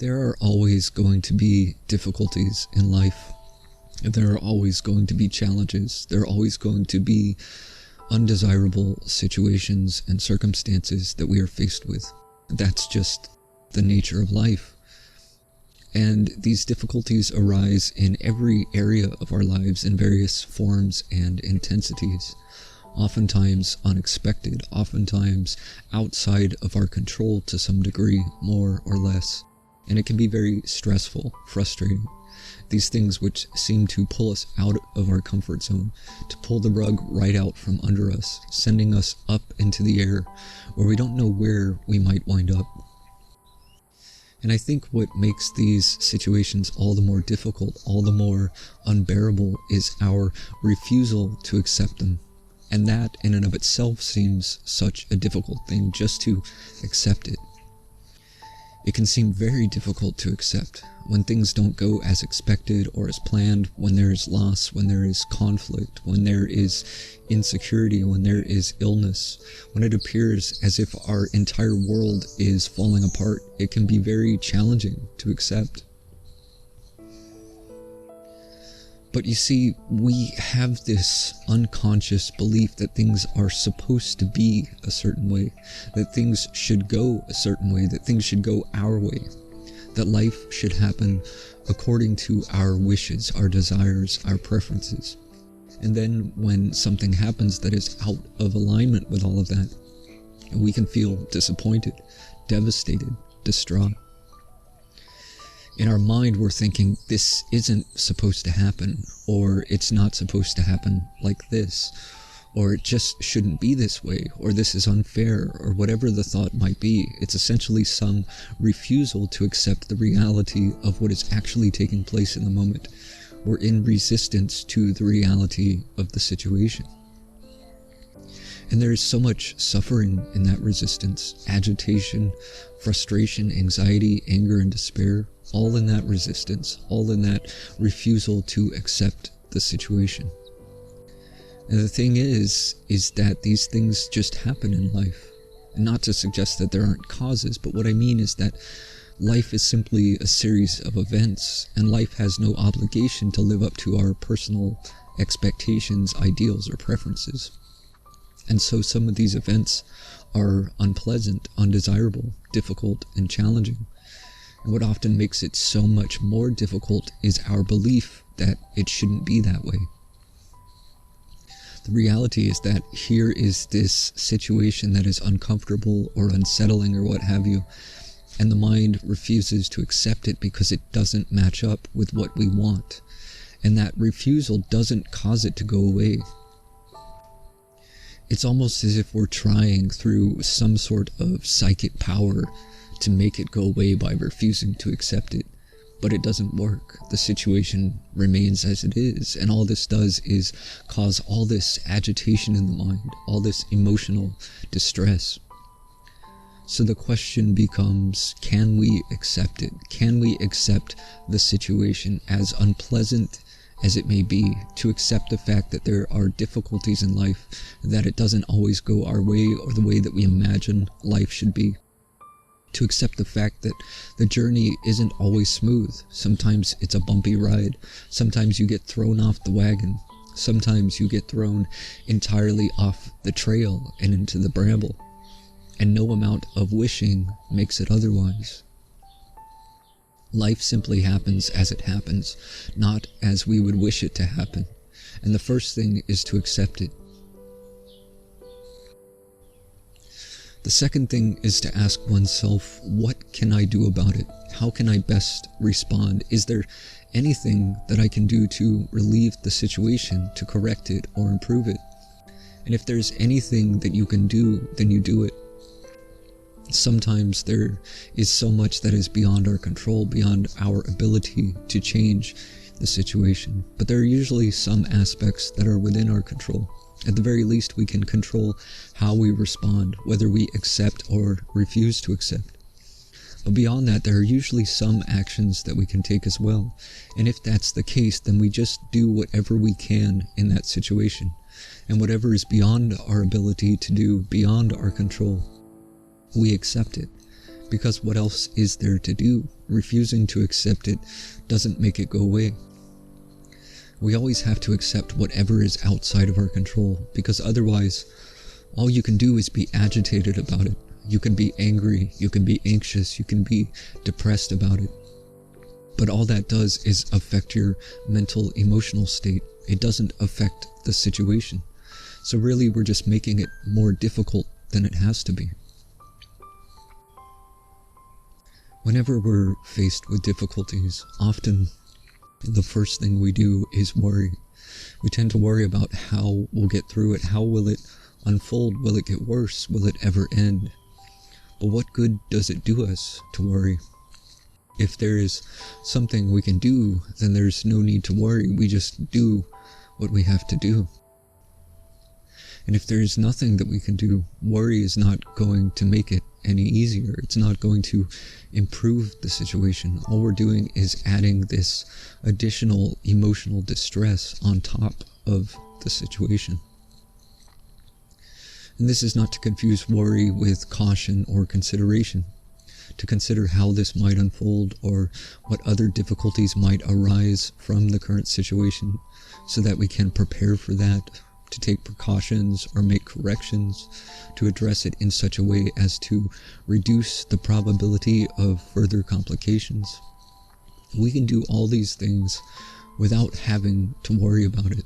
There are always going to be difficulties in life. There are always going to be challenges. There are always going to be undesirable situations and circumstances that we are faced with. That's just the nature of life. And these difficulties arise in every area of our lives in various forms and intensities. Oftentimes unexpected, oftentimes outside of our control to some degree, more or less. And it can be very stressful, frustrating. These things which seem to pull us out of our comfort zone, to pull the rug right out from under us, sending us up into the air where we don't know where we might wind up. And I think what makes these situations all the more difficult, all the more unbearable, is our refusal to accept them. And that in and of itself seems such a difficult thing, just to accept it. It can seem very difficult to accept when things don't go as expected or as planned, when there is loss, when there is conflict, when there is insecurity, when there is illness, when it appears as if our entire world is falling apart. It can be very challenging to accept. But you see, we have this unconscious belief that things are supposed to be a certain way, that things should go a certain way, that things should go our way, that life should happen according to our wishes, our desires, our preferences. And then when something happens that is out of alignment with all of that, we can feel disappointed, devastated, distraught. In our mind, we're thinking, this isn't supposed to happen, or it's not supposed to happen like this, or it just shouldn't be this way, or this is unfair, or whatever the thought might be. It's essentially some refusal to accept the reality of what is actually taking place in the moment. We're in resistance to the reality of the situation. And there is so much suffering in that resistance, agitation, frustration, anxiety, anger, and despair, all in that resistance, all in that refusal to accept the situation. And the thing is that these things just happen in life. And not to suggest that there aren't causes, but what I mean is that life is simply a series of events, and life has no obligation to live up to our personal expectations, ideals, or preferences. And so some of these events are unpleasant, undesirable, difficult, and challenging. And what often makes it so much more difficult is our belief that it shouldn't be that way. The reality is that here is this situation that is uncomfortable or unsettling or what have you, and the mind refuses to accept it because it doesn't match up with what we want. And that refusal doesn't cause it to go away. It's almost as if we're trying through some sort of psychic power to make it go away by refusing to accept it. But it doesn't work. The situation remains as it is, and all this does is cause all this agitation in the mind, all this emotional distress. So the question becomes, can we accept it? Can we accept the situation, as unpleasant as it may be, to accept the fact that there are difficulties in life, that it doesn't always go our way or the way that we imagine life should be? To accept the fact that the journey isn't always smooth. Sometimes it's a bumpy ride. Sometimes you get thrown off the wagon. Sometimes you get thrown entirely off the trail and into the bramble. And no amount of wishing makes it otherwise. Life simply happens as it happens, not as we would wish it to happen. And the first thing is to accept it. The second thing is to ask oneself, what can I do about it? How can I best respond? Is there anything that I can do to relieve the situation, to correct it or improve it? And if there's anything that you can do, then you do it. Sometimes there is so much that is beyond our control, beyond our ability to change the situation. But there are usually some aspects that are within our control. At the very least, we can control how we respond, whether we accept or refuse to accept. But beyond that, there are usually some actions that we can take as well. And if that's the case, then we just do whatever we can in that situation. And whatever is beyond our ability to do, beyond our control, we accept it. Because what else is there to do? Refusing to accept it doesn't make it go away. We always have to accept whatever is outside of our control, because otherwise, all you can do is be agitated about it. You can be angry, you can be anxious, you can be depressed about it. But all that does is affect your mental, emotional state. It doesn't affect the situation. So really, we're just making it more difficult than it has to be. Whenever we're faced with difficulties, often the first thing we do is worry. We tend to worry about how we'll get through it. How will it unfold? Will it get worse? Will it ever end? But what good does it do us to worry? If there is something we can do, then there's no need to worry. We just do what we have to do. And if there is nothing that we can do, worry is not going to make it any easier. It's not going to improve the situation. All we're doing is adding this additional emotional distress on top of the situation. And this is not to confuse worry with caution or consideration, to consider how this might unfold or what other difficulties might arise from the current situation so that we can prepare for that, to take precautions or make corrections, to address it in such a way as to reduce the probability of further complications. We can do all these things without having to worry about it.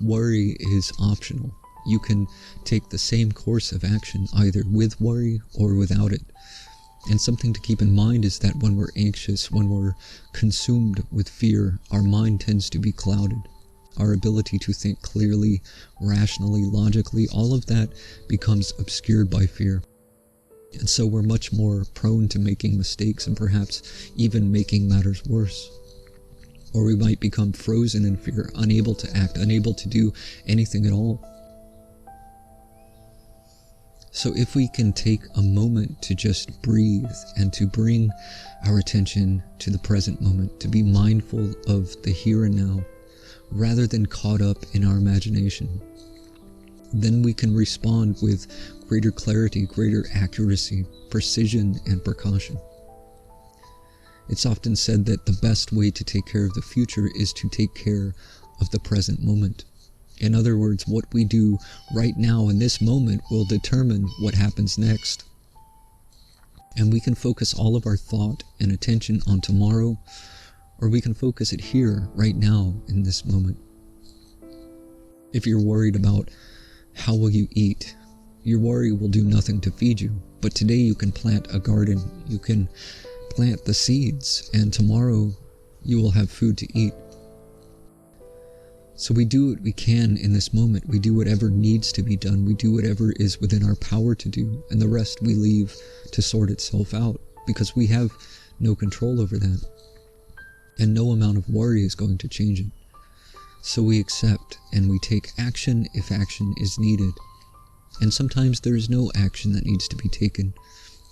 Worry is optional. You can take the same course of action either with worry or without it. And something to keep in mind is that when we're anxious, when we're consumed with fear, our mind tends to be clouded. Our ability to think clearly, rationally, logically, all of that becomes obscured by fear. And so we're much more prone to making mistakes and perhaps even making matters worse. Or we might become frozen in fear, unable to act, unable to do anything at all. So if we can take a moment to just breathe and to bring our attention to the present moment, to be mindful of the here and now, rather than caught up in our imagination, then we can respond with greater clarity, greater accuracy, precision, and precaution. It's often said that the best way to take care of the future is to take care of the present moment. In other words, what we do right now in this moment will determine what happens next. And we can focus all of our thought and attention on tomorrow, or we can focus it here, right now, in this moment. If you're worried about how will you eat, your worry will do nothing to feed you. But today you can plant a garden, you can plant the seeds, and tomorrow you will have food to eat. So we do what we can in this moment. We do whatever needs to be done. We do whatever is within our power to do, and the rest we leave to sort itself out, because we have no control over that. And no amount of worry is going to change it. So we accept and we take action if action is needed. And sometimes there is no action that needs to be taken.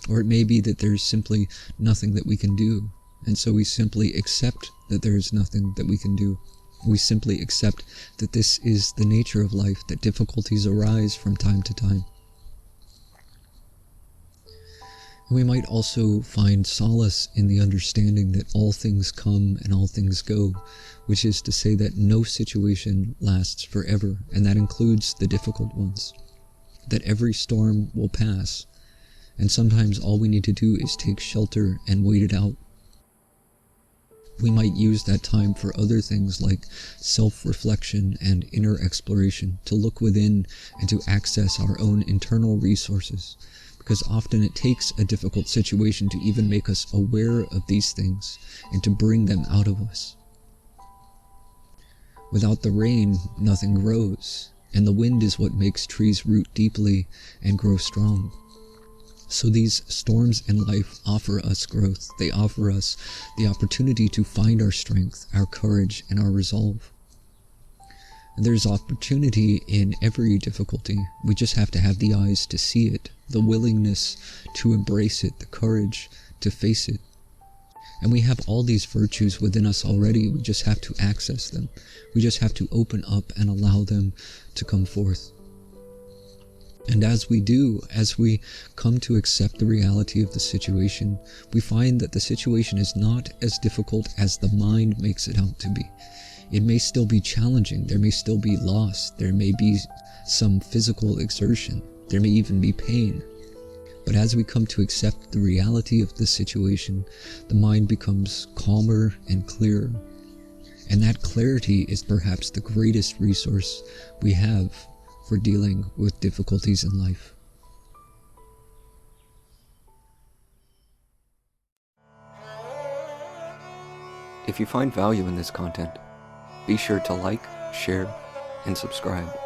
Or it may be that there is simply nothing that we can do. And so we simply accept that there is nothing that we can do. We simply accept that this is the nature of life, that difficulties arise from time to time. We might also find solace in the understanding that all things come and all things go, which is to say that no situation lasts forever, and that includes the difficult ones. That every storm will pass, and sometimes all we need to do is take shelter and wait it out. We might use that time for other things like self-reflection and inner exploration, to look within and to access our own internal resources. Because often it takes a difficult situation to even make us aware of these things and to bring them out of us. Without the rain, nothing grows, and the wind is what makes trees root deeply and grow strong. So these storms in life offer us growth. They offer us the opportunity to find our strength, our courage, and our resolve. And there's opportunity in every difficulty. We just have to have the eyes to see it, the willingness to embrace it, the courage to face it. And we have all these virtues within us already. We just have to access them. We just have to open up and allow them to come forth. And as we do, as we come to accept the reality of the situation, we find that the situation is not as difficult as the mind makes it out to be. It may still be challenging, there may still be loss, there may be some physical exertion, there may even be pain. But as we come to accept the reality of the situation, the mind becomes calmer and clearer. And that clarity is perhaps the greatest resource we have for dealing with difficulties in life. If you find value in this content, be sure to like, share, and subscribe.